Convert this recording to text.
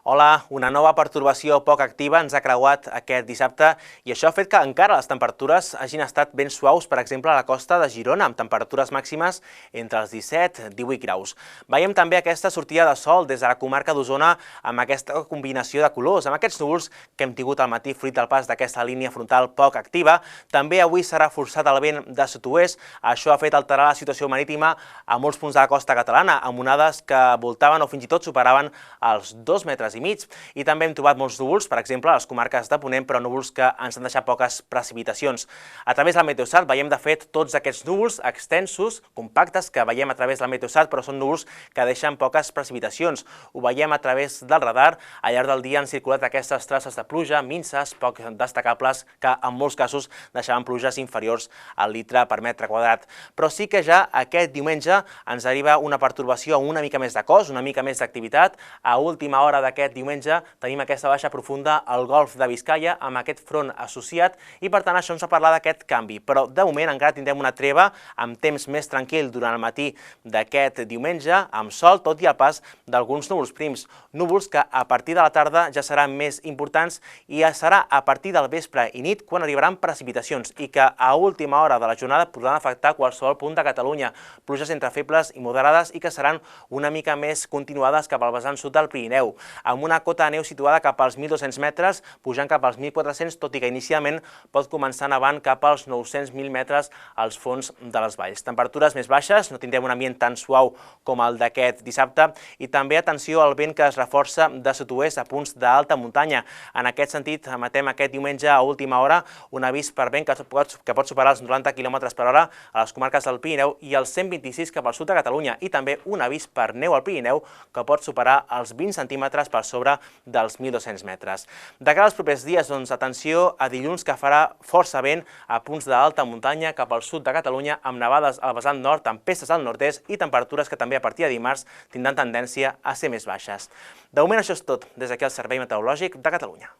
Hola, una nova pertorbació poc activa ens ha creuat aquest dissabte i això ha fet que encara les temperatures hagin estat ben suaus, per exemple, a la costa de Girona, amb temperatures màximes entre els 17 i 18 graus. Veiem també aquesta sortida de sol des de la comarca d'Osona amb aquesta combinació de colors, amb aquests núvols que hem tingut al matí fruit del pas d'aquesta línia frontal poc activa. També avui s'ha reforçat el vent de sud-oest. Això ha fet alterar la situació marítima a molts punts de la costa catalana, amb onades que voltaven o fins i tot superaven els 2 metres i mig. I també hem trobat molts núvols, per exemple, a les comarques de Ponent, però núvols que ens han deixat poques precipitacions. A través del Meteosat veiem, de fet, tots aquests núvols extensos, compactes, que veiem a través del Meteosat, però són núvols que deixen poques precipitacions. Ho veiem a través del radar. Al llarg del dia han circulat aquestes traces de pluja minses, poc destacables, que en molts casos deixaven pluges inferiors al litre per metre quadrat. Però sí que ja aquest diumenge ens arriba una pertorbació amb una mica més de cos, una mica més d'activitat. A última hora d'aquest diumenge tenim aquesta baixa profunda al Golf de Biscaia amb aquest front associat i per tant això ens fa parlar d'aquest canvi, però de moment encara tindrem una treva amb temps més tranquil durant el matí d'aquest diumenge amb sol, tot i el pas d'alguns núvols prims, núvols que a partir de la tarda ja seran més importants i serà a partir del vespre i nit quan arribaran precipitacions i que a última hora de la jornada podran afectar qualsevol punt de Catalunya, pluges entre febles i moderades i que seran una mica més continuades cap al vessant sud del Pirineu, amb una cota de neu situada cap als 1.200 metres, pujant cap als 1.400, tot i que inicialment pot començar nevant cap als 900.000 metres als fons de les valls. Temperatures més baixes, no tindrem un ambient tan suau com el d'aquest dissabte i també atenció al vent que es reforça de sud-oest a punts d'alta muntanya. En aquest sentit, emetem aquest diumenge a última hora un avís per vent que pot superar els 90 km per hora a les comarques del Pirineu i els 126 cap al sud de Catalunya i també un avís per neu al Pirineu que pot superar els 20 centímetres per sobre dels 1.200 metres. De cara als propers dies, doncs, atenció a dilluns que farà força vent a punts d'alta muntanya cap al sud de Catalunya amb nevades al vessant nord, tempestes al nord-est i temperatures que també a partir de dimarts tindran tendència a ser més baixes. De moment això és tot des d'aquí al Servei Meteorològic de Catalunya.